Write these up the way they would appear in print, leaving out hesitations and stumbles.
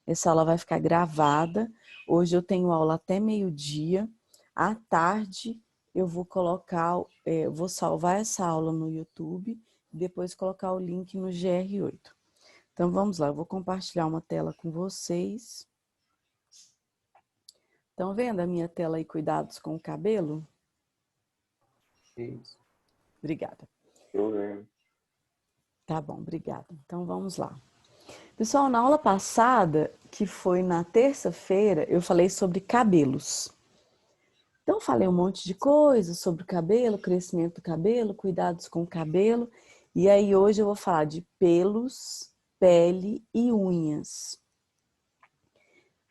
Essa aula vai ficar gravada. Hoje eu tenho aula até meio-dia. À tarde eu vou colocar, vou salvar essa aula no YouTube e depois colocar o link no GR8. Então vamos lá, eu vou compartilhar uma tela com vocês. Estão vendo a minha tela aí, cuidados com o cabelo? Isso. Obrigada. Tô vendo. Tá bom, obrigada. Então vamos lá. Pessoal, na aula passada, que foi na terça-feira, eu falei sobre cabelos. Então, falei um monte de coisas sobre o cabelo, crescimento do cabelo, cuidados com o cabelo. E aí, hoje eu vou falar de pelos, pele e unhas.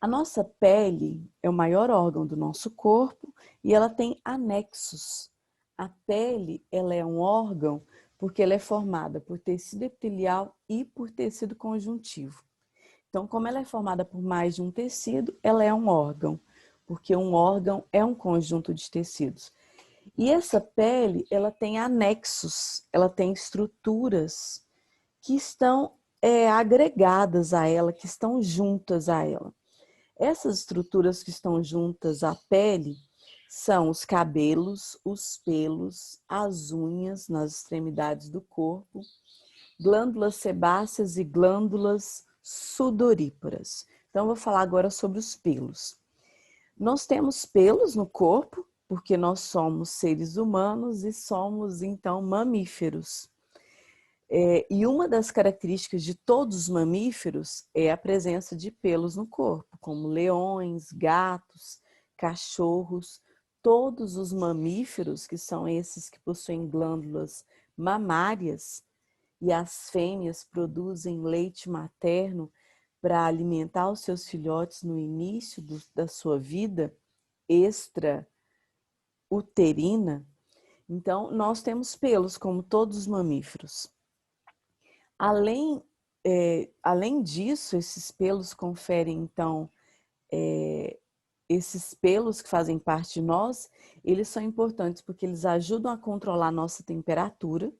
A nossa pele é o maior órgão do nosso corpo e ela tem anexos. A pele, ela é um órgão porque ela é formada por tecido epitelial e por tecido conjuntivo. Então, como ela é formada por mais de um tecido, ela é um órgão, porque um órgão é um conjunto de tecidos. E essa pele, ela tem anexos, ela tem estruturas que estão agregadas a ela, que estão juntas a ela. Essas estruturas que estão juntas à pele são os cabelos, os pelos, as unhas nas extremidades do corpo, glândulas sebáceas e glândulas sudoríparas. Então, eu vou falar agora sobre os pelos. Nós temos pelos no corpo, porque nós somos seres humanos e somos, então, mamíferos. E uma das características de todos os mamíferos é a presença de pelos no corpo, como leões, gatos, cachorros. Todos os mamíferos, que são esses que possuem glândulas mamárias, e as fêmeas produzem leite materno para alimentar os seus filhotes no início da sua vida extra-uterina. Então, nós temos pelos, como todos os mamíferos. Além disso, esses pelos conferem, então, esses pelos que fazem parte de nós, eles são importantes porque eles ajudam a controlar a nossa temperatura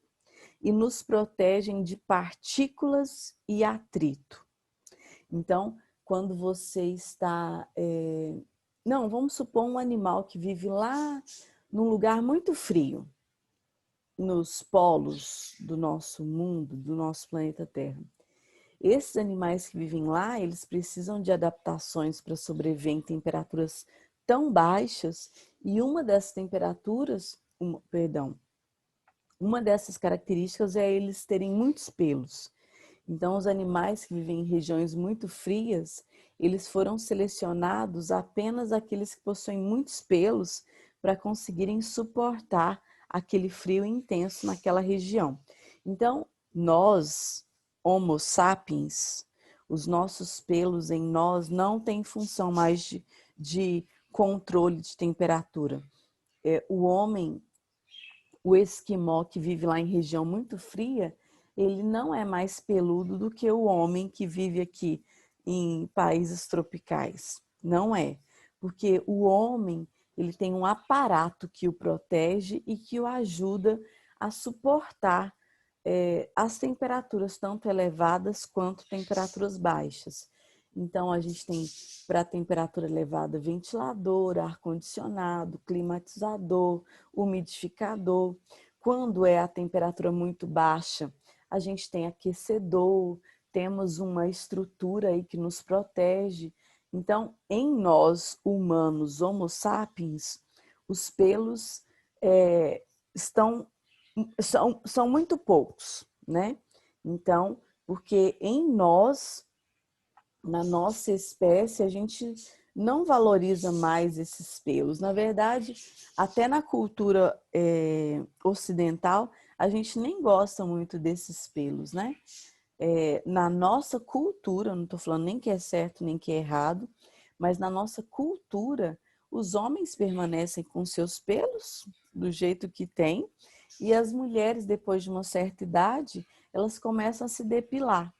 e nos protegem de partículas e atrito. Então, quando você está... Não, vamos supor um animal que vive lá num lugar muito frio, nos polos do nosso mundo, do nosso planeta Terra. Esses animais que vivem lá, eles precisam de adaptações para sobreviver em temperaturas tão baixas, e uma dessas uma dessas características é eles terem muitos pelos. Então, os animais que vivem em regiões muito frias, eles foram selecionados apenas aqueles que possuem muitos pelos para conseguirem suportar aquele frio intenso naquela região. Então, nós, Homo sapiens, os nossos pelos em nós não têm função mais de controle de temperatura. O homem, o esquimó que vive lá em região muito fria, ele não é mais peludo do que o homem que vive aqui em países tropicais. Não é. Porque o homem, ele tem um aparato que o protege e que o ajuda a suportar as temperaturas tanto elevadas quanto temperaturas baixas. Então, a gente tem para temperatura elevada ventilador, ar-condicionado, climatizador, umidificador. Quando é a temperatura muito baixa, a gente tem aquecedor, temos uma estrutura aí que nos protege. Então, em nós, humanos, Homo sapiens, os pelos são muito poucos, né? Então, porque em nós, na nossa espécie, a gente não valoriza mais esses pelos. Na verdade, até na cultura ocidental, a gente nem gosta muito desses pelos, né? Na nossa cultura, não estou falando nem que é certo nem que é errado, mas na nossa cultura, os homens permanecem com seus pelos do jeito que tem, e as mulheres, depois de uma certa idade, elas começam a se depilar.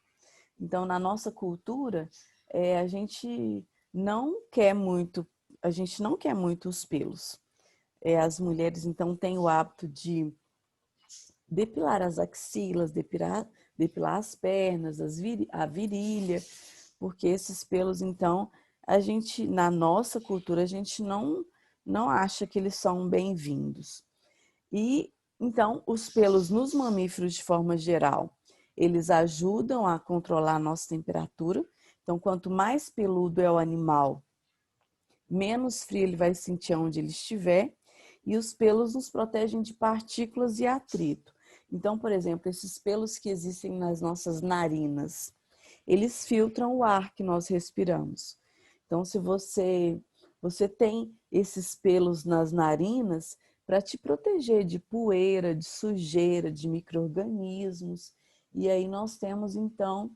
Então, na nossa cultura, a gente não quer muito, os pelos. As mulheres, então, têm o hábito de depilar as axilas, depilar as pernas, a virilha, porque esses pelos, então, a gente, na nossa cultura, a gente não acha que eles são bem-vindos. E, então, os pelos nos mamíferos, de forma geral, eles ajudam a controlar a nossa temperatura. Então, quanto mais peludo é o animal, menos frio ele vai sentir onde ele estiver. E os pelos nos protegem de partículas e atrito. Então, por exemplo, esses pelos que existem nas nossas narinas, eles filtram o ar que nós respiramos. Então, se você tem esses pelos nas narinas para te proteger de poeira, de sujeira, de micro-organismos. E aí nós temos, então,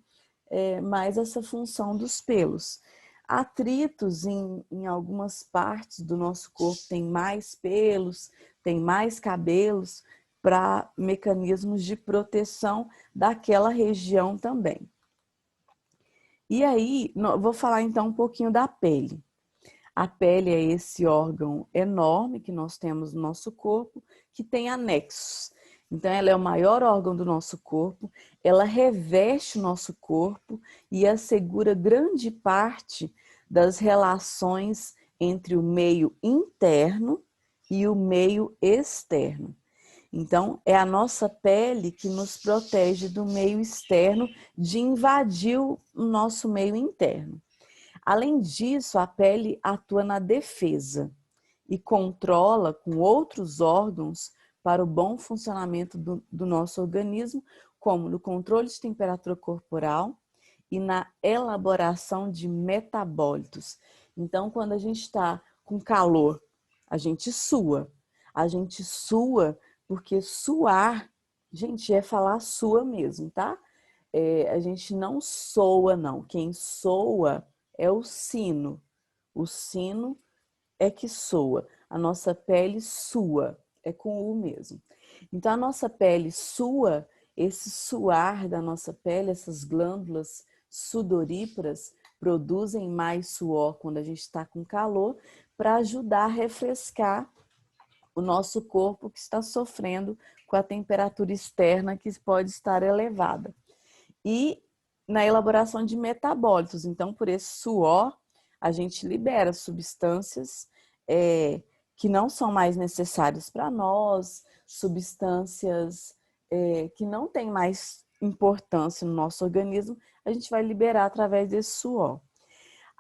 mais essa função dos pelos. Atritos em algumas partes do nosso corpo tem mais pelos, tem mais cabelos, para mecanismos de proteção daquela região também. E aí, vou falar então um pouquinho da pele. A pele é esse órgão enorme que nós temos no nosso corpo, que tem anexos. Então, ela é o maior órgão do nosso corpo, ela reveste o nosso corpo e assegura grande parte das relações entre o meio interno e o meio externo. Então, é a nossa pele que nos protege do meio externo de invadir o nosso meio interno. Além disso, a pele atua na defesa e controla com outros órgãos para o bom funcionamento do nosso organismo, como no controle de temperatura corporal e na elaboração de metabólitos. Então, quando a gente está com calor, a gente sua. A gente sua porque suar, gente, é falar sua mesmo, tá? A gente não soa, não. Quem soa é o sino. O sino é que soa. A nossa pele sua, é com U mesmo. Então, a nossa pele sua, esse suar da nossa pele, essas glândulas sudoríparas produzem mais suor quando a gente está com calor para ajudar a refrescar o nosso corpo que está sofrendo com a temperatura externa que pode estar elevada. E na elaboração de metabólitos. Então, por esse suor, a gente libera substâncias que não são mais necessárias para nós, substâncias que não têm mais importância no nosso organismo, a gente vai liberar através desse suor.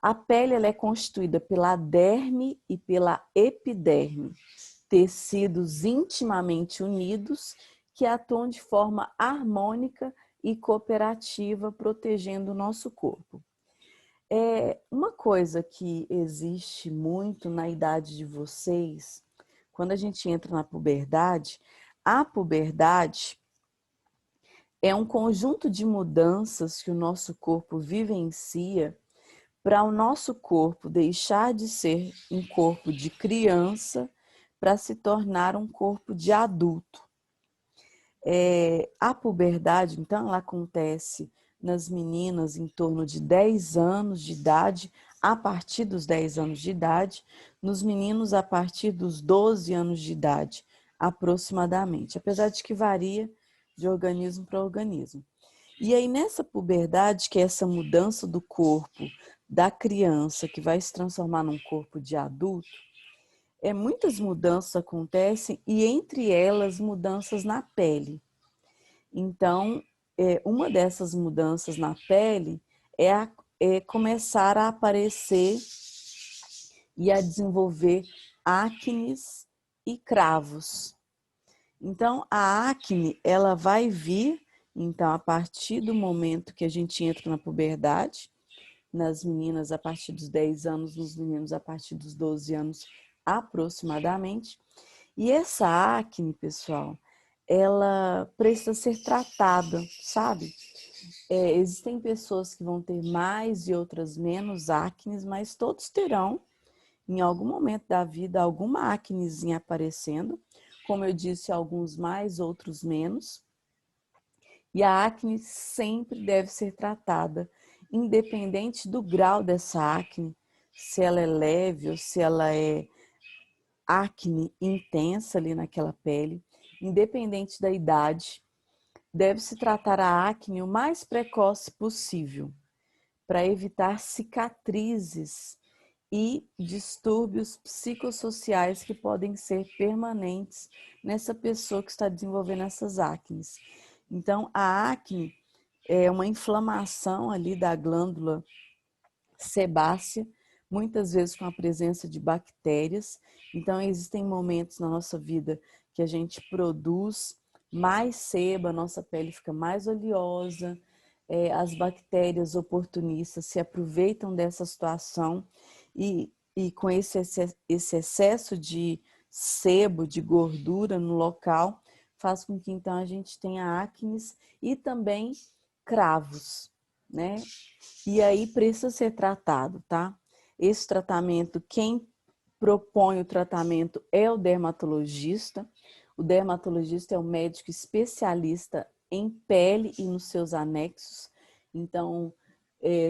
A pele ela é constituída pela derme e pela epiderme, tecidos intimamente unidos que atuam de forma harmônica e cooperativa, protegendo o nosso corpo. Uma coisa que existe muito na idade de vocês, quando a gente entra na puberdade, a puberdade é um conjunto de mudanças que o nosso corpo vivencia para o nosso corpo deixar de ser um corpo de criança para se tornar um corpo de adulto. A puberdade, então, ela acontece nas meninas em torno de 10 anos de idade, a partir dos 10 anos de idade, nos meninos a partir dos 12 anos de idade, aproximadamente, apesar de que varia de organismo para organismo. E aí, nessa puberdade, que é essa mudança do corpo da criança que vai se transformar num corpo de adulto, muitas mudanças acontecem e, entre elas, mudanças na pele. Então, uma dessas mudanças na pele é começar a aparecer e a desenvolver acnes e cravos. Então, a acne, ela vai vir, então, a partir do momento que a gente entra na puberdade, nas meninas a partir dos 10 anos, nos meninos a partir dos 12 anos aproximadamente. E essa acne, pessoal, ela precisa ser tratada, sabe? Existem pessoas que vão ter mais e outras menos acnes, mas todos terão, em algum momento da vida, alguma acnezinha aparecendo. Como eu disse, alguns mais, outros menos. E a acne sempre deve ser tratada, independente do grau dessa acne, se ela é leve ou se ela é acne intensa ali naquela pele, independente da idade, deve-se tratar a acne o mais precoce possível, para evitar cicatrizes e distúrbios psicossociais que podem ser permanentes nessa pessoa que está desenvolvendo essas acnes. Então, a acne é uma inflamação ali da glândula sebácea, muitas vezes com a presença de bactérias. Então, existem momentos na nossa vida que a gente produz mais seba, a nossa pele fica mais oleosa, as bactérias oportunistas se aproveitam dessa situação e com esse excesso de sebo, de gordura no local, faz com que então a gente tenha acnes e também cravos, né? E aí precisa ser tratado, tá? Esse tratamento, quem propõe o tratamento é o dermatologista. O dermatologista é o médico especialista em pele e nos seus anexos. Então,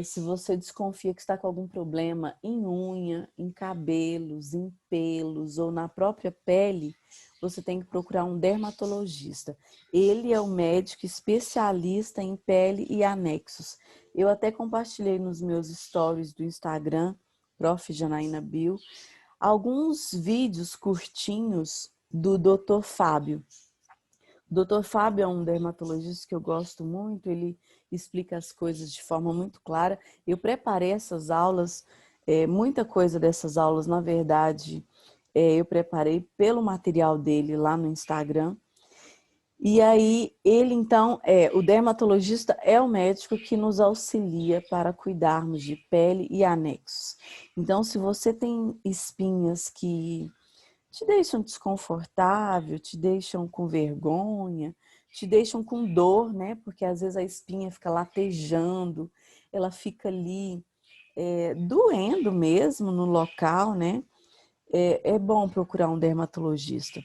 se você desconfia que está com algum problema em unha, em cabelos, em pelos ou na própria pele, você tem que procurar um dermatologista. Ele é o médico especialista em pele e anexos. Eu até compartilhei nos meus stories do Instagram, Prof. Janaína Bill, alguns vídeos curtinhos do Dr. Fábio. O Dr. Fábio é um dermatologista que eu gosto muito, ele explica as coisas de forma muito clara. Eu preparei essas aulas, muita coisa dessas aulas, na verdade, eu preparei pelo material dele lá no Instagram. E aí, ele então, o dermatologista é o médico que nos auxilia para cuidarmos de pele e anexos. Então, se você tem espinhas que te deixam desconfortável, te deixam com vergonha, te deixam com dor, né? Porque às vezes a espinha fica latejando, ela fica ali doendo mesmo no local, né? É bom procurar um dermatologista.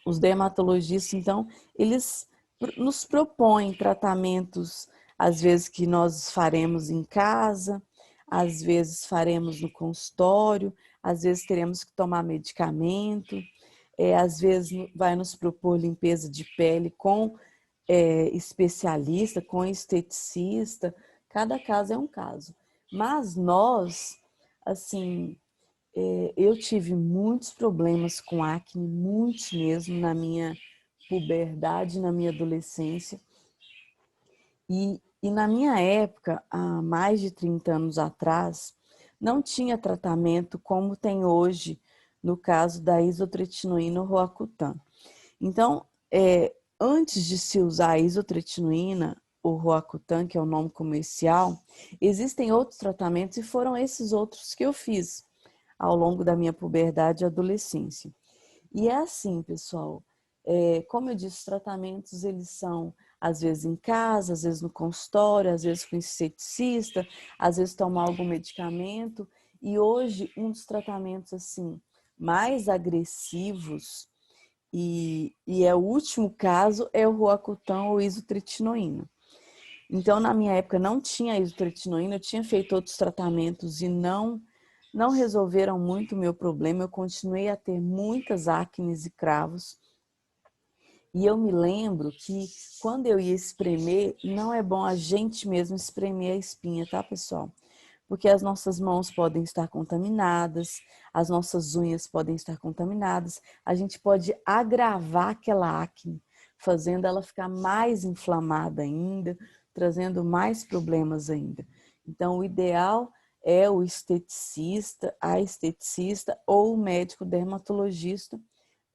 Os dermatologistas, então, eles nos propõem tratamentos, às vezes que nós faremos em casa, às vezes faremos no consultório, às vezes teremos que tomar medicamento, às vezes vai nos propor limpeza de pele com especialista, com esteticista, cada caso é um caso. Mas nós, assim, eu tive muitos problemas com acne, muitos mesmo, na minha puberdade, na minha adolescência. E na minha época, há mais de 30 anos atrás, não tinha tratamento como tem hoje, no caso da isotretinoína ou Roacutan. Então, antes de se usar a isotretinoína ou Roacutan, que é o nome comercial, existem outros tratamentos e foram esses outros que eu fiz ao longo da minha puberdade e adolescência. E é assim, pessoal, como eu disse, os tratamentos eles são às vezes em casa, às vezes no consultório, às vezes com esteticista, às vezes tomar algum medicamento. E hoje, um dos tratamentos assim mais agressivos e é o último caso é o Roacutan ou isotretinoína. Então, na minha época não tinha isotretinoína, eu tinha feito outros tratamentos e não resolveram muito o meu problema. Eu continuei a ter muitas acnes e cravos. E eu me lembro que quando eu ia espremer, não é bom a gente mesmo espremer a espinha, tá, pessoal? Porque as nossas mãos podem estar contaminadas, as nossas unhas podem estar contaminadas, a gente pode agravar aquela acne, fazendo ela ficar mais inflamada ainda, trazendo mais problemas ainda. Então, o ideal é o esteticista, a esteticista ou o médico dermatologista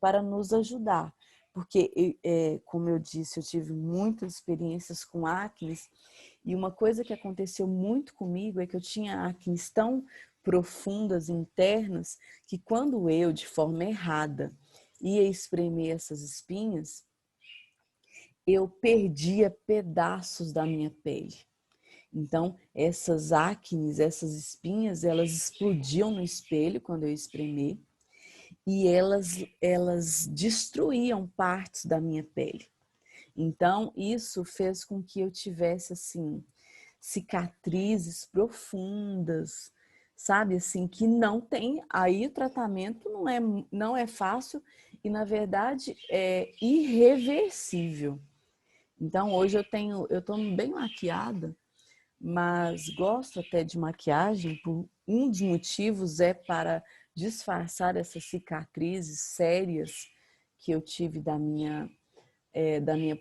para nos ajudar. Porque, como eu disse, eu tive muitas experiências com acnes e uma coisa que aconteceu muito comigo é que eu tinha acnes tão profundas, internas, que quando eu, de forma errada, ia espremer essas espinhas, eu perdia pedaços da minha pele. Então, essas acnes, essas espinhas, elas explodiam no espelho quando eu espremer e elas destruíam partes da minha pele. Então, isso fez com que eu tivesse, assim, cicatrizes profundas, sabe, assim, que não tem, aí o tratamento não é fácil e, na verdade, é irreversível. Então, hoje eu estou bem maquiada, mas gosto até de maquiagem. Um dos motivos é para disfarçar essas cicatrizes sérias que eu tive da minha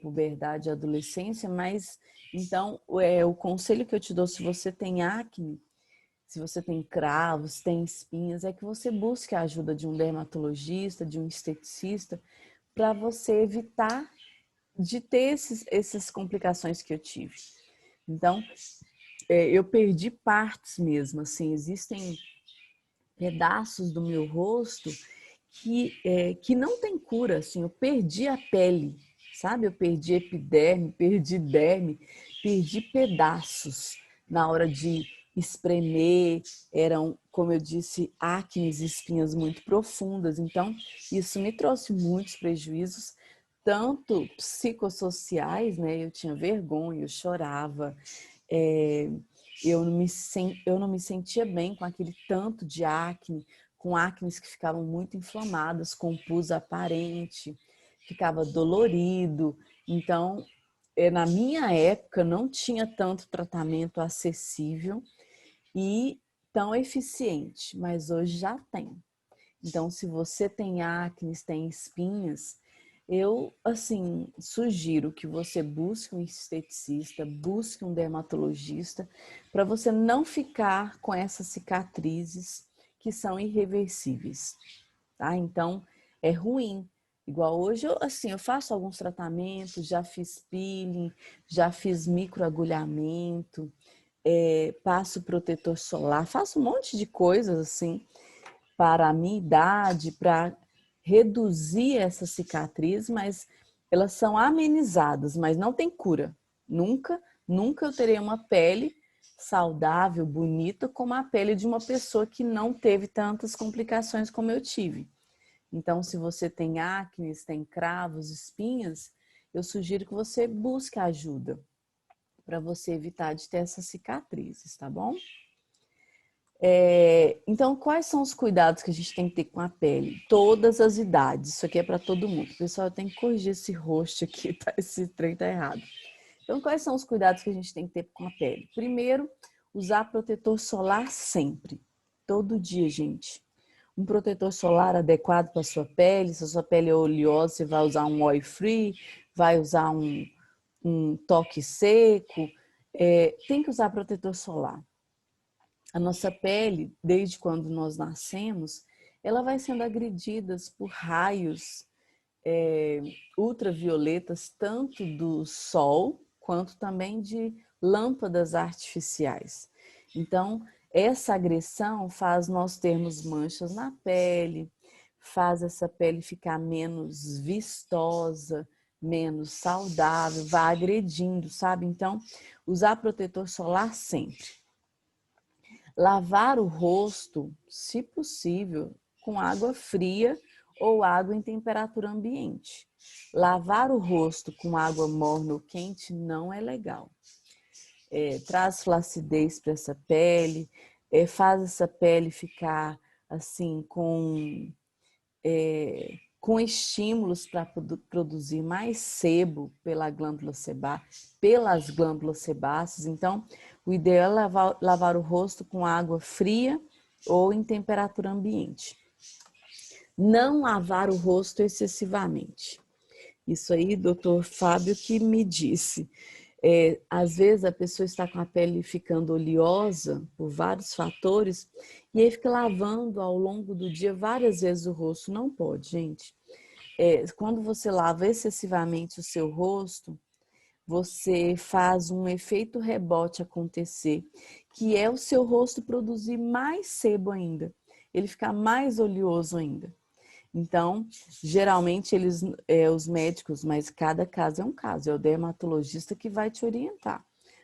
puberdade e adolescência. Mas então o conselho que eu te dou, se você tem acne, se você tem cravos, tem espinhas, é que você busque a ajuda de um dermatologista, de um esteticista, para você evitar de ter essas complicações que eu tive. Então, eu perdi partes mesmo, assim, existem pedaços do meu rosto que não tem cura, assim, eu perdi a pele, sabe? Eu perdi epiderme, perdi derme, perdi pedaços na hora de espremer, eram, como eu disse, acnes, espinhas muito profundas, então isso me trouxe muitos prejuízos, tanto psicossociais, né? Eu tinha vergonha, eu chorava, é, eu não me sentia bem com aquele tanto de acne, com acnes que ficavam muito inflamadas, com pus aparente, ficava dolorido. Então, na minha época, não tinha tanto tratamento acessível e tão eficiente, mas hoje já tem. Então, se você tem acne, tem espinhas, eu, assim, sugiro que você busque um esteticista, busque um dermatologista, para você não ficar com essas cicatrizes que são irreversíveis, tá? Então, é ruim. Igual hoje, eu faço alguns tratamentos, já fiz peeling, já fiz microagulhamento, passo protetor solar, faço um monte de coisas, assim, para a minha idade, para reduzir essa cicatriz, mas elas são amenizadas, mas não tem cura. Nunca, nunca eu terei uma pele saudável, bonita, como a pele de uma pessoa que não teve tantas complicações como eu tive. Então, se você tem acne, tem cravos, espinhas, eu sugiro que você busque ajuda para você evitar de ter essas cicatrizes, tá bom? Então, quais são os cuidados que a gente tem que ter com a pele? Todas as idades, isso aqui é para todo mundo. Pessoal, eu tenho que corrigir esse rosto aqui, tá? Esse trem tá errado. Então, quais são os cuidados que a gente tem que ter com a pele? Primeiro, usar protetor solar sempre, todo dia, gente. Um protetor solar adequado para a sua pele. Se a sua pele é oleosa, você vai usar um oil free, vai usar um toque seco. Tem que usar protetor solar. A nossa pele, desde quando nós nascemos, ela vai sendo agredida por raios ultravioletas, tanto do sol, quanto também de lâmpadas artificiais. Então, essa agressão faz nós termos manchas na pele, faz essa pele ficar menos vistosa, menos saudável, vai agredindo, sabe? Então, usar protetor solar sempre. Lavar o rosto, se possível, com água fria ou água em temperatura ambiente. Lavar o rosto com água morna ou quente não é legal. Traz flacidez para essa pele, faz essa pele ficar assim com estímulos para produzir mais sebo pelas glândulas sebáceas. Então, o ideal é lavar o rosto com água fria ou em temperatura ambiente. Não lavar o rosto excessivamente. Isso aí, doutor Fábio, que me disse. Às vezes a pessoa está com a pele ficando oleosa por vários fatores e aí fica lavando ao longo do dia várias vezes o rosto. Não pode, gente. Quando você lava excessivamente o seu rosto, você faz um efeito rebote acontecer, que é o seu rosto produzir mais sebo ainda, ele ficar mais oleoso ainda. Então, geralmente os médicos, mas cada caso é um caso, é o dermatologista que vai te orientar.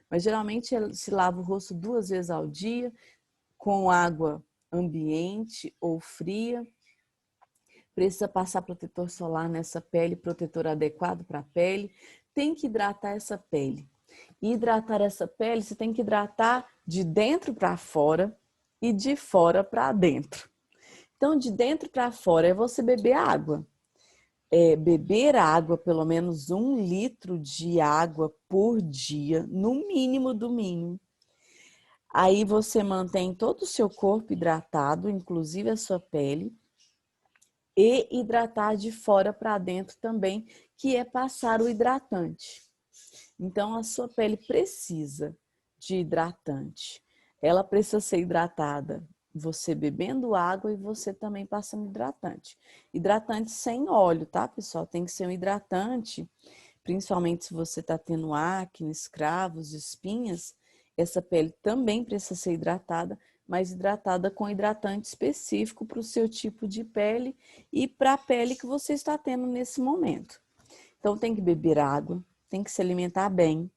Mas geralmente se lava o rosto 2 vezes ao dia, com água ambiente ou fria. Precisa passar protetor solar nessa pele, protetor adequado para a pele. Tem que hidratar essa pele. E hidratar essa pele, você tem que hidratar de dentro para fora e de fora para dentro. Então, de dentro para fora é você beber água. Beber água, pelo menos 1 litro de água por dia, no mínimo do mínimo. Aí você mantém todo o seu corpo hidratado, inclusive a sua pele, e hidratar de fora para dentro também, que é passar o hidratante. Então, a sua pele precisa de hidratante. Ela precisa ser hidratada, você bebendo água e você também passando hidratante. Hidratante sem óleo, tá, pessoal? Tem que ser um hidratante, principalmente se você está tendo acne, escravos, espinhas, essa pele também precisa ser hidratada, mas hidratada com hidratante específico para o seu tipo de pele e para a pele que você está tendo nesse momento. Então, tem que beber água, tem que se alimentar bem.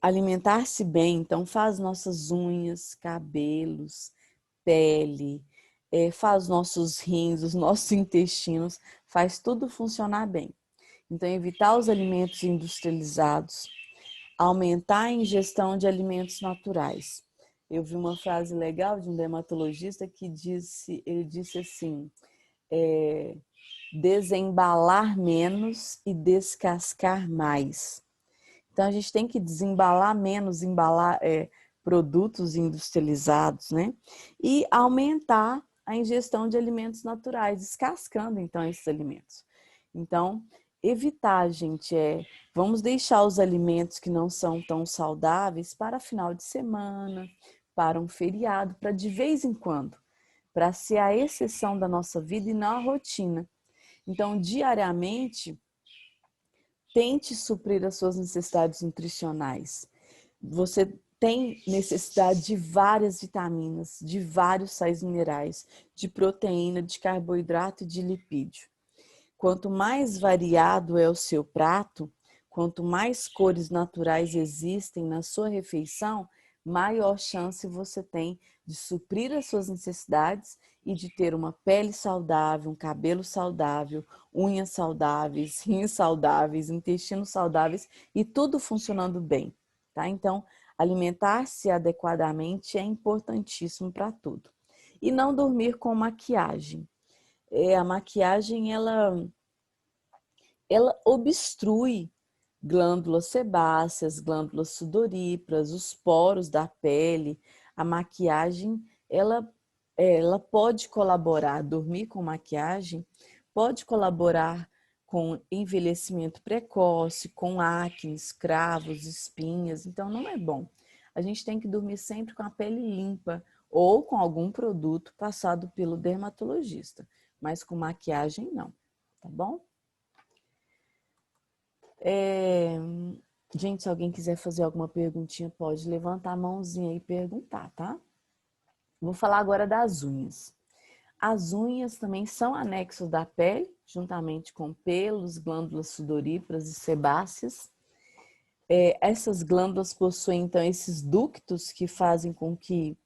Alimentar-se bem, então faz nossas unhas, cabelos, pele, faz nossos rins, os nossos intestinos, faz tudo funcionar bem. Então, evitar os alimentos industrializados, aumentar a ingestão de alimentos naturais. Eu vi uma frase legal de um dermatologista que ele disse assim, desembalar menos e descascar mais. Então, a gente tem que desembalar menos, embalar produtos industrializados, né? E aumentar a ingestão de alimentos naturais, descascando, então, esses alimentos. Então, evitar, gente, vamos deixar os alimentos que não são tão saudáveis para final de semana, para um feriado, para de vez em quando, para ser a exceção da nossa vida e não a rotina. Então, diariamente, tente suprir as suas necessidades nutricionais. Você tem necessidade de várias vitaminas, de vários sais minerais, de proteína, de carboidrato e de lipídio. Quanto mais variado é o seu prato, quanto mais cores naturais existem na sua refeição, maior chance você tem de suprir as suas necessidades e de ter uma pele saudável, um cabelo saudável, unhas saudáveis, rins saudáveis, intestinos saudáveis e tudo funcionando bem, tá? Então, alimentar-se adequadamente é importantíssimo para tudo. E não dormir com maquiagem. A maquiagem, ela obstrui glândulas sebáceas, glândulas sudoríparas, os poros da pele. A maquiagem, ela pode colaborar, dormir com maquiagem pode colaborar com envelhecimento precoce, com acne, escravos, espinhas, então não é bom. A gente tem que dormir sempre com a pele limpa ou com algum produto passado pelo dermatologista, mas com maquiagem não, tá bom? Gente, se alguém quiser fazer alguma perguntinha, pode levantar a mãozinha e perguntar, tá? Vou falar agora das unhas. As unhas também são anexos da pele, juntamente com pelos, glândulas sudoríparas e sebáceas. Essas glândulas possuem, então, esses ductos que fazem com que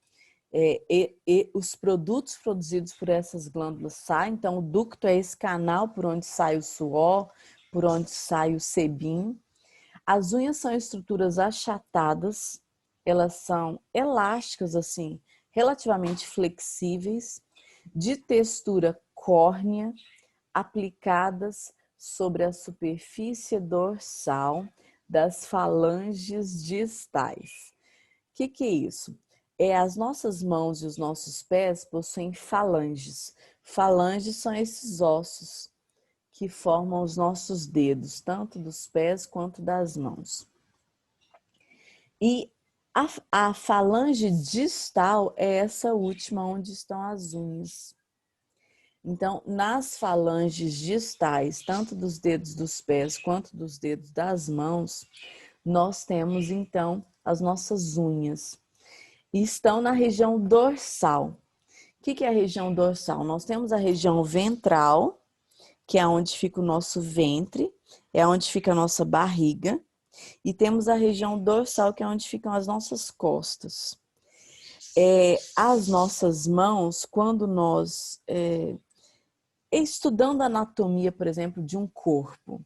os produtos produzidos por essas glândulas saiam. Então, o ducto é esse canal por onde sai o suor, por onde sai o sebum. As unhas são estruturas achatadas, elas são elásticas, assim, relativamente flexíveis, de textura córnea, aplicadas sobre a superfície dorsal das falanges distais. O que é isso? As nossas mãos e os nossos pés possuem falanges. Falanges são esses ossos que formam os nossos dedos, tanto dos pés quanto das mãos. E a falange distal é essa última onde estão as unhas. Então, nas falanges distais, tanto dos dedos dos pés quanto dos dedos das mãos, nós temos então as nossas unhas. E estão na região dorsal. O que é a região dorsal? Nós temos a região ventral, que é onde fica o nosso ventre, é onde fica a nossa barriga, e temos a região dorsal, que é onde ficam as nossas costas. As nossas mãos, quando nós estudando a anatomia, por exemplo, de um corpo,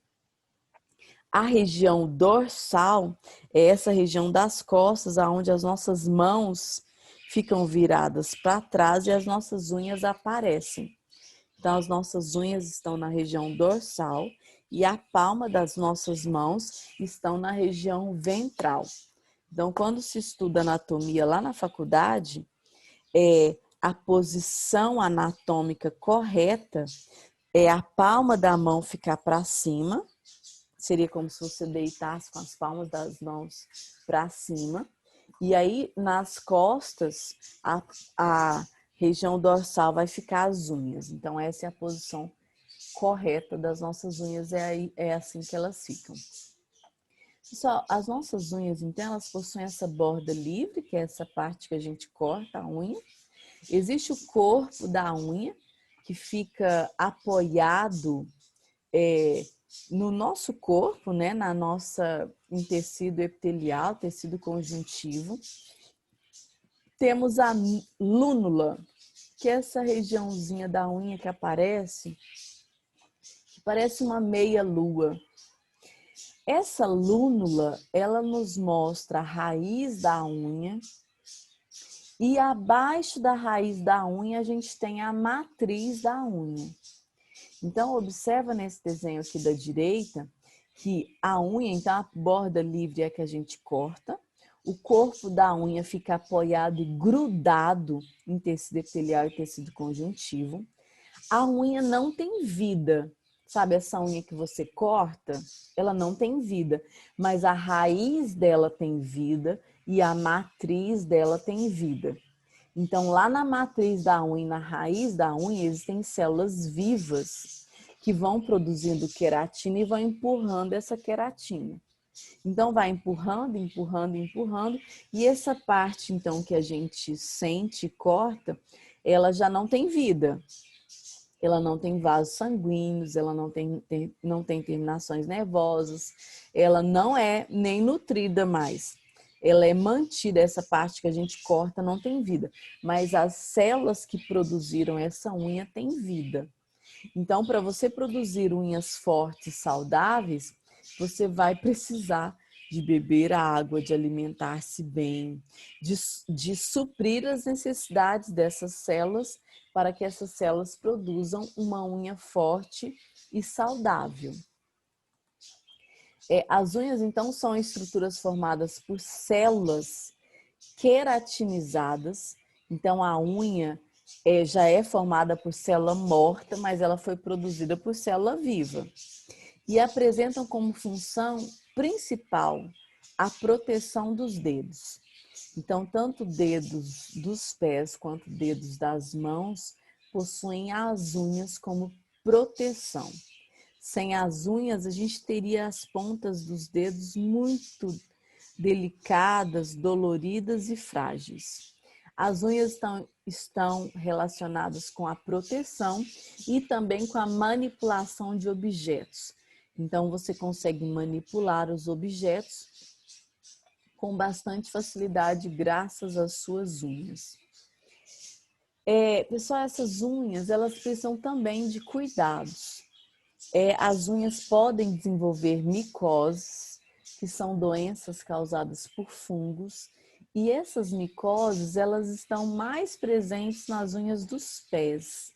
a região dorsal é essa região das costas, onde as nossas mãos ficam viradas para trás e as nossas unhas aparecem. Então, as nossas unhas estão na região dorsal e a palma das nossas mãos estão na região ventral. Então, quando se estuda anatomia lá na faculdade, a posição anatômica correta é a palma da mão ficar para cima, seria como se você deitasse com as palmas das mãos para cima, e aí nas costas a região dorsal vai ficar as unhas. Então essa é a posição correta das nossas unhas, é assim que elas ficam. Pessoal, as nossas unhas, então, elas possuem essa borda livre, que é essa parte que a gente corta a unha. Existe o corpo da unha, que fica apoiado no nosso corpo, né, em tecido epitelial, tecido conjuntivo. Temos a lúnula, que é essa regiãozinha da unha que parece uma meia-lua. Essa lúnula, ela nos mostra a raiz da unha, e abaixo da raiz da unha a gente tem a matriz da unha. Então, observa nesse desenho aqui da direita que a unha, então a borda livre é a que a gente corta, o corpo da unha fica apoiado e grudado em tecido epitelial e tecido conjuntivo. A unha não tem vida, sabe? Essa unha que você corta, ela não tem vida, mas a raiz dela tem vida e a matriz dela tem vida. Então, lá na matriz da unha, na raiz da unha, existem células vivas que vão produzindo queratina e vão empurrando essa queratina. Então, vai empurrando, empurrando, empurrando, e essa parte, então, que a gente sente e corta, ela já não tem vida. Ela não tem vasos sanguíneos, ela não tem terminações nervosas, ela não é nem nutrida mais. Ela é mantida, essa parte que a gente corta não tem vida, mas as células que produziram essa unha têm vida. Então, para você produzir unhas fortes e saudáveis, você vai precisar de beber água, de alimentar-se bem, de suprir as necessidades dessas células para que essas células produzam uma unha forte e saudável. As unhas, então, são estruturas formadas por células queratinizadas. Então, a unha já é formada por célula morta, mas ela foi produzida por célula viva. E apresentam como função principal a proteção dos dedos. Então, tanto dedos dos pés quanto dedos das mãos possuem as unhas como proteção. Sem as unhas, a gente teria as pontas dos dedos muito delicadas, doloridas e frágeis. As unhas estão relacionadas com a proteção e também com a manipulação de objetos. Então, você consegue manipular os objetos com bastante facilidade graças às suas unhas. Pessoal, essas unhas, elas precisam também de cuidados. As unhas podem desenvolver micoses, que são doenças causadas por fungos, e essas micoses, elas estão mais presentes nas unhas dos pés.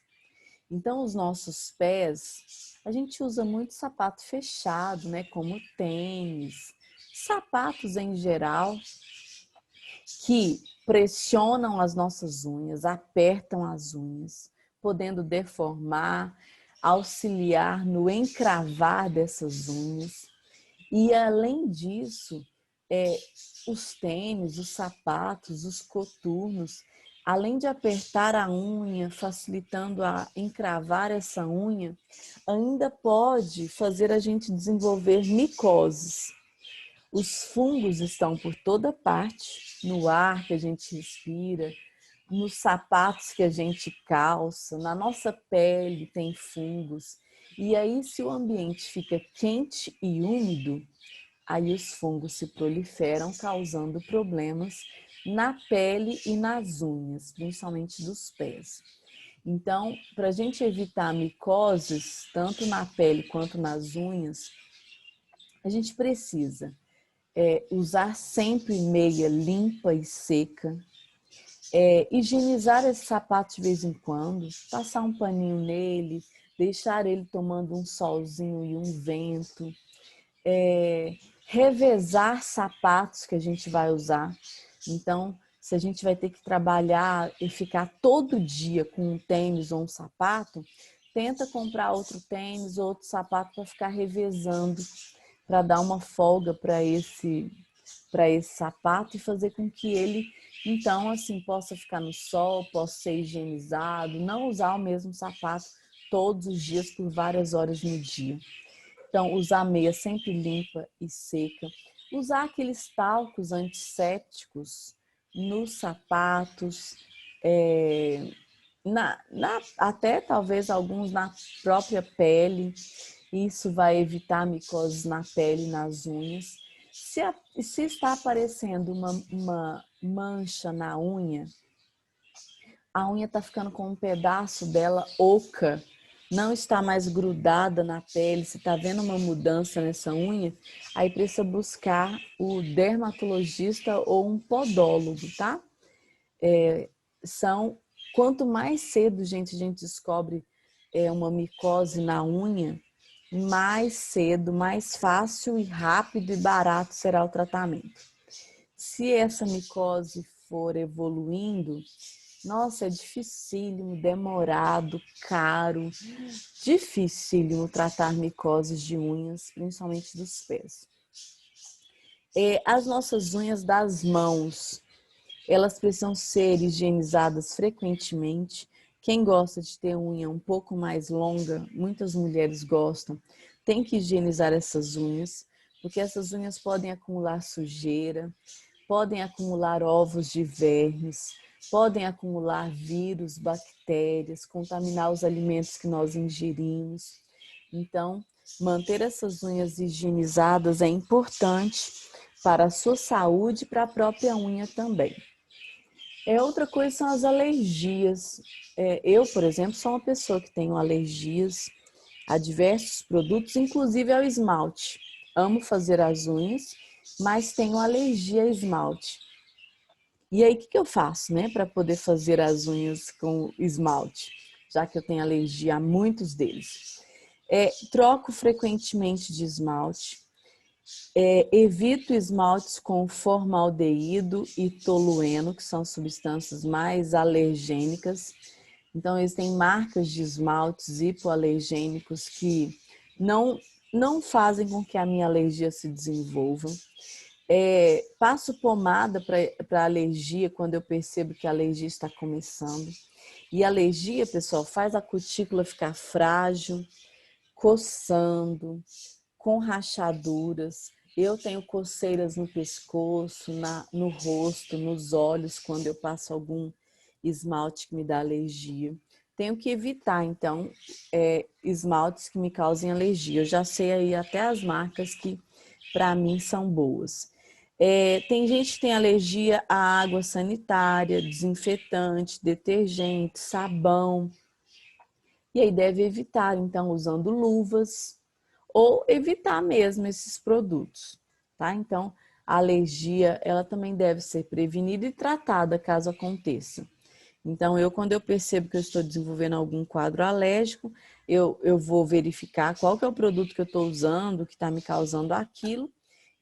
Então, os nossos pés, a gente usa muito sapato fechado, né, como tênis, sapatos em geral, que pressionam as nossas unhas, apertam as unhas, podendo deformar, auxiliar no encravar dessas unhas. E, além disso, os tênis, os sapatos, os coturnos, além de apertar a unha, facilitando a encravar essa unha, ainda pode fazer a gente desenvolver micoses. Os fungos estão por toda parte, no ar que a gente respira, nos sapatos que a gente calça, na nossa pele tem fungos. E aí, se o ambiente fica quente e úmido, aí os fungos se proliferam, causando problemas na pele e nas unhas, principalmente dos pés. Então, para a gente evitar micoses, tanto na pele quanto nas unhas, a gente precisa usar sempre meia limpa e seca, higienizar esse sapato de vez em quando, passar um paninho nele, deixar ele tomando um solzinho e um vento, revezar sapatos que a gente vai usar. Então, se a gente vai ter que trabalhar e ficar todo dia com um tênis ou um sapato, tenta comprar outro tênis ou outro sapato para ficar revezando, para dar uma folga para esse sapato e fazer com que ele, então, assim, possa ficar no sol, possa ser higienizado, não usar o mesmo sapato todos os dias por várias horas no dia. Então, usar meia sempre limpa e seca. Usar aqueles talcos antissépticos nos sapatos, até talvez alguns na própria pele. Isso vai evitar micoses na pele e nas unhas. Se está aparecendo uma mancha na unha, a unha está ficando com um pedaço dela oca, não está mais grudada na pele, se está vendo uma mudança nessa unha, aí precisa buscar o dermatologista ou um podólogo, tá? Quanto mais cedo, gente, a gente descobre uma micose na unha, mais cedo, mais fácil e rápido e barato será o tratamento. Se essa micose for evoluindo, nossa, é dificílimo, demorado, caro, dificílimo tratar micoses de unhas, principalmente dos pés. As nossas unhas das mãos, elas precisam ser higienizadas frequentemente. Quem gosta de ter unha um pouco mais longa, muitas mulheres gostam, tem que higienizar essas unhas, porque essas unhas podem acumular sujeira, podem acumular ovos de vermes, podem acumular vírus, bactérias, contaminar os alimentos que nós ingerimos. Então, manter essas unhas higienizadas é importante para a sua saúde e para a própria unha também. Outra coisa são as alergias. Eu, por exemplo, sou uma pessoa que tenho alergias a diversos produtos, inclusive ao esmalte. Amo fazer as unhas, mas tenho alergia a esmalte. E aí, o que eu faço, né, para poder fazer as unhas com esmalte, já que eu tenho alergia a muitos deles? Troco frequentemente de esmalte, evito esmaltes com formaldeído e tolueno, que são substâncias mais alergênicas. Então, existem marcas de esmaltes hipoalergênicos que não fazem com que a minha alergia se desenvolva. Passo pomada para alergia quando eu percebo que a alergia está começando. E a alergia, pessoal, faz a cutícula ficar frágil, coçando, com rachaduras. Eu tenho coceiras no pescoço, no rosto, nos olhos, quando eu passo algum esmalte que me dá alergia. Tenho que evitar, então, esmaltes que me causem alergia. Eu já sei aí até as marcas que, para mim, são boas. Tem gente que tem alergia à água sanitária, desinfetante, detergente, sabão. E aí deve evitar, então, usando luvas ou evitar mesmo esses produtos, tá? Então, a alergia, ela também deve ser prevenida e tratada caso aconteça. Então, quando eu percebo que eu estou desenvolvendo algum quadro alérgico, eu vou verificar qual que é o produto que eu estou usando, que está me causando aquilo,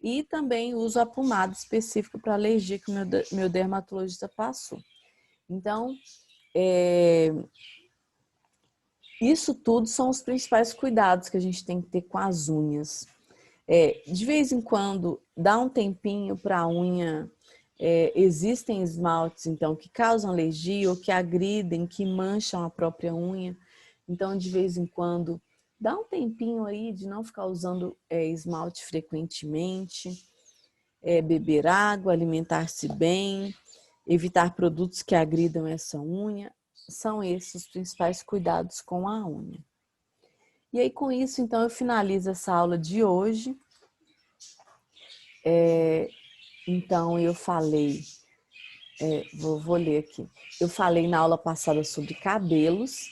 e também uso a pomada específica para alergia que o meu dermatologista passou. Então, isso tudo são os principais cuidados que a gente tem que ter com as unhas. De vez em quando, dá um tempinho para a unha. Existem esmaltes, então, que causam alergia ou que agridem, que mancham a própria unha. Então, de vez em quando, dá um tempinho aí de não ficar usando esmalte frequentemente, beber água, alimentar-se bem, evitar produtos que agridam essa unha. São esses os principais cuidados com a unha. E aí, com isso, então, eu finalizo essa aula de hoje. Então, eu falei, vou ler aqui. Eu falei na aula passada sobre cabelos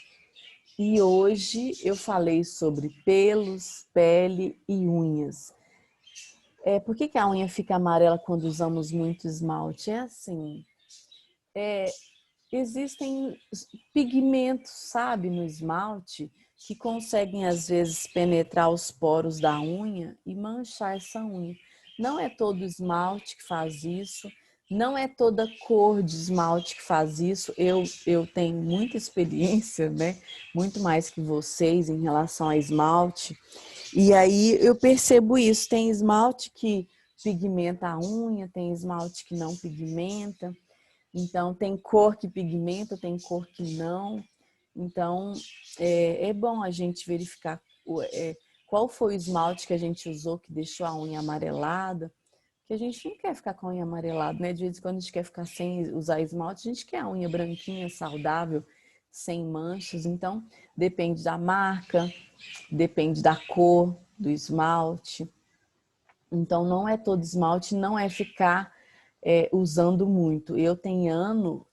e hoje eu falei sobre pelos, pele e unhas. Por que a unha fica amarela quando usamos muito esmalte? É assim, existem pigmentos, sabe, no esmalte que conseguem às vezes penetrar os poros da unha e manchar essa unha. Não é todo esmalte que faz isso. Não é toda cor de esmalte que faz isso. Eu tenho muita experiência, né? Muito mais que vocês em relação a esmalte. E aí eu percebo isso. Tem esmalte que pigmenta a unha, tem esmalte que não pigmenta. Então, tem cor que pigmenta, tem cor que não. Então, é bom a gente verificar qual foi o esmalte que a gente usou que deixou a unha amarelada. Porque a gente não quer ficar com a unha amarelada, né? De vez em quando a gente quer ficar sem usar esmalte, a gente quer a unha branquinha, saudável, sem manchas. Então, depende da marca, depende da cor do esmalte. Então, não é todo esmalte, não é ficar usando muito. Eu tem ano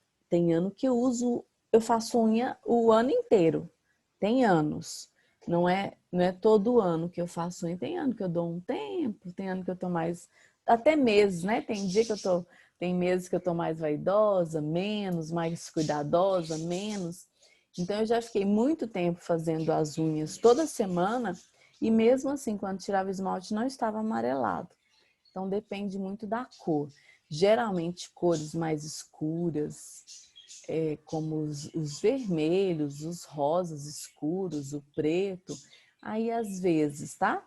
que eu faço unha o ano inteiro. Tem anos. Não é todo ano que eu faço unha. Tem ano que eu dou um tempo, tem ano que eu tô mais, até meses, né? Tem meses que eu tô mais vaidosa, menos, mais cuidadosa, menos. Então eu já fiquei muito tempo fazendo as unhas toda semana e mesmo assim, quando tirava o esmalte, não estava amarelado. Então depende muito da cor. Geralmente cores mais escuras, como os vermelhos, os rosas escuros, o preto. Aí às vezes, tá?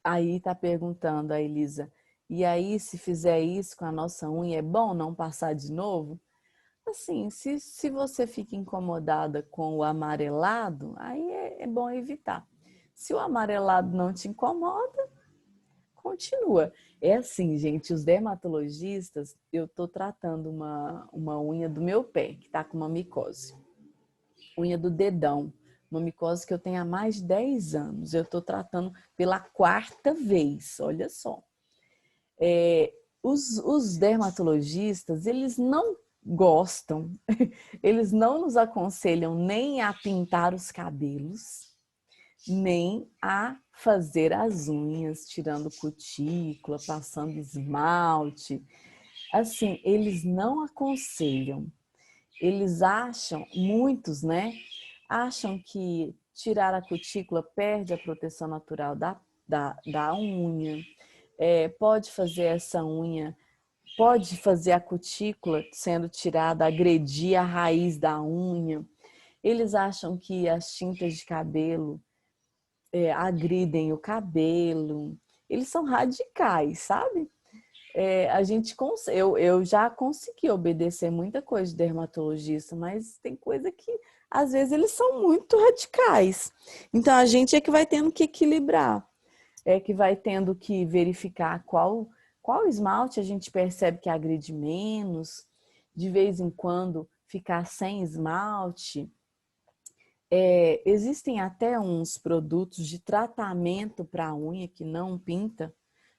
Aí tá perguntando a Elisa, e aí se fizer isso com a nossa unha, é bom não passar de novo? Assim, se você fica incomodada com o amarelado, aí é bom evitar. Se o amarelado não te incomoda, continua. É assim, gente, os dermatologistas, eu tô tratando uma unha do meu pé, que tá com uma micose. Unha do dedão, uma micose que eu tenho há mais de 10 anos. Eu tô tratando pela quarta vez, olha só. Os dermatologistas, eles não gostam, eles não nos aconselham nem a pintar os cabelos, nem a fazer as unhas, tirando cutícula, passando esmalte. Assim, eles não aconselham. Eles acham, muitos, né? Acham que tirar a cutícula perde a proteção natural da unha. Pode fazer essa unha, pode fazer a cutícula sendo tirada, agredir a raiz da unha. Eles acham que as tintas de cabelo agridem o cabelo. Eles são radicais, sabe? Eu já consegui obedecer muita coisa de dermatologista, mas tem coisa que às vezes eles são muito radicais. Então a gente é que vai tendo que equilibrar, é que vai tendo que verificar qual esmalte a gente percebe que agride menos, de vez em quando ficar sem esmalte. Existem até uns produtos de tratamento para a unha que não pinta,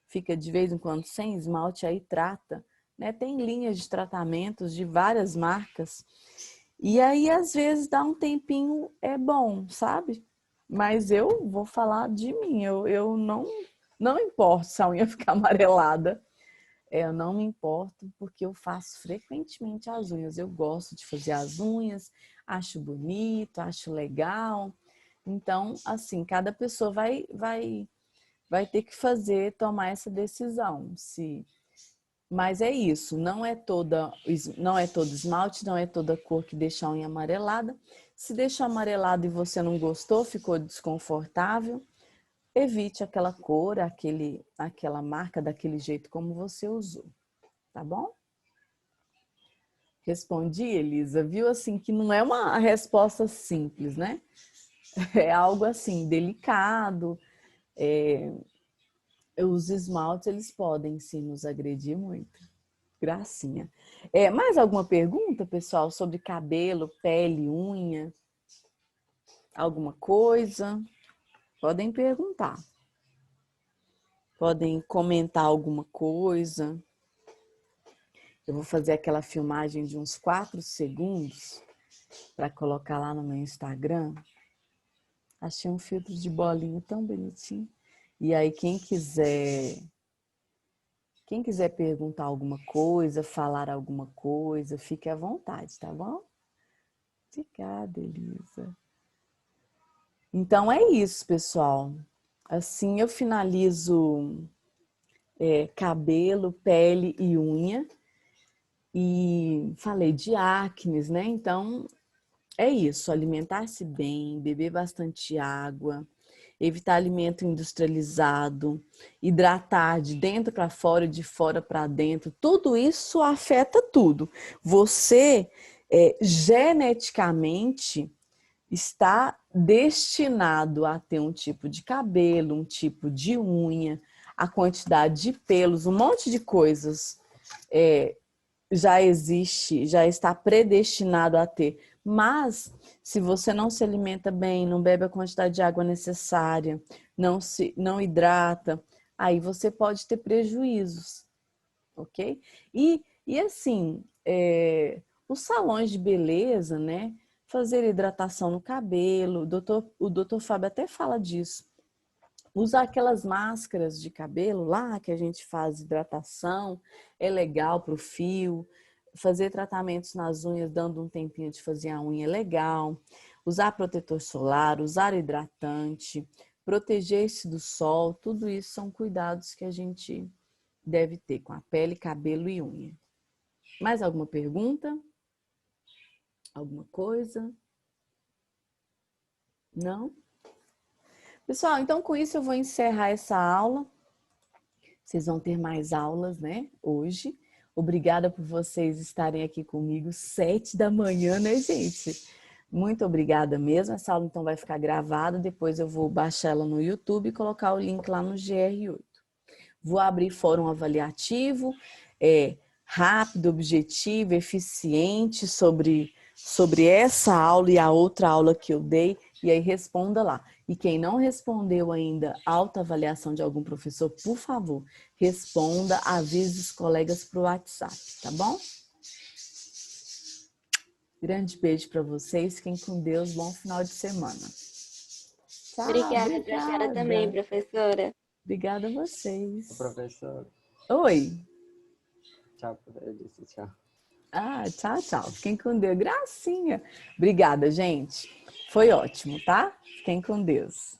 fica de vez em quando sem esmalte, aí trata. Né? Tem linhas de tratamentos de várias marcas. E aí, às vezes, dá um tempinho, é bom, sabe? Mas eu vou falar de mim, eu não importo se a unha ficar amarelada. Eu não me importo porque eu faço frequentemente as unhas. Eu gosto de fazer as unhas, acho bonito, acho legal. Então, assim, cada pessoa vai ter que tomar essa decisão. Mas é isso, não é todo esmalte, não é toda cor que deixa a unha amarelada. Se deixou amarelado e você não gostou, ficou desconfortável, evite aquela cor, aquela marca daquele jeito como você usou, tá bom? Respondi, Elisa, viu assim que não é uma resposta simples, né? É algo assim delicado. Os esmaltes eles podem sim nos agredir muito. Gracinha. Mais alguma pergunta, pessoal, sobre cabelo, pele, unha? Alguma coisa? Podem perguntar. Podem comentar alguma coisa. Eu vou fazer aquela filmagem de uns 4 segundos para colocar lá no meu Instagram. Achei um filtro de bolinho tão bonitinho. E aí, quem quiser perguntar alguma coisa, falar alguma coisa, fique à vontade, tá bom? Obrigada, Elisa. Então é isso, pessoal. Assim eu finalizo cabelo, pele e unha. E falei de acnes, né? Então, é isso, alimentar-se bem, beber bastante água, evitar alimento industrializado, hidratar de dentro para fora e de fora para dentro. Tudo isso afeta tudo. Você, geneticamente, está destinado a ter um tipo de cabelo, um tipo de unha, a quantidade de pelos, um monte de coisas já existe, já está predestinado a ter. Mas, se você não se alimenta bem, não bebe a quantidade de água necessária, não hidrata, aí você pode ter prejuízos, ok? E assim, os salões de beleza, né? Fazer hidratação no cabelo, o doutor Fábio até fala disso. Usar aquelas máscaras de cabelo lá que a gente faz hidratação, é legal para o fio. Fazer tratamentos nas unhas, dando um tempinho de fazer a unha é legal. Usar protetor solar, usar hidratante, proteger-se do sol, tudo isso são cuidados que a gente deve ter com a pele, cabelo e unha. Mais alguma pergunta? Alguma coisa? Não? Pessoal, então com isso eu vou encerrar essa aula. Vocês vão ter mais aulas, né, hoje. Obrigada por vocês estarem aqui comigo, 7 da manhã, né, gente? Muito obrigada mesmo. Essa aula então vai ficar gravada, depois eu vou baixar ela no YouTube e colocar o link lá no GR8. Vou abrir fórum avaliativo, rápido, objetivo, eficiente sobre essa aula e a outra aula que eu dei, e aí responda lá. E quem não respondeu ainda autoavaliação de algum professor, por favor, responda, avise os colegas para o WhatsApp, tá bom? Grande beijo para vocês, fiquem com Deus, bom final de semana. Tchau, Obrigada, a senhora também, obrigada. professora. Obrigada a vocês. Professor, Oi. tchau, eu disse tchau. Ah, tchau, tchau. Fiquem com Deus. Gracinha. Obrigada, gente. Foi ótimo, tá? Fiquem com Deus.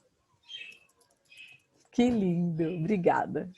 Que lindo. Obrigada.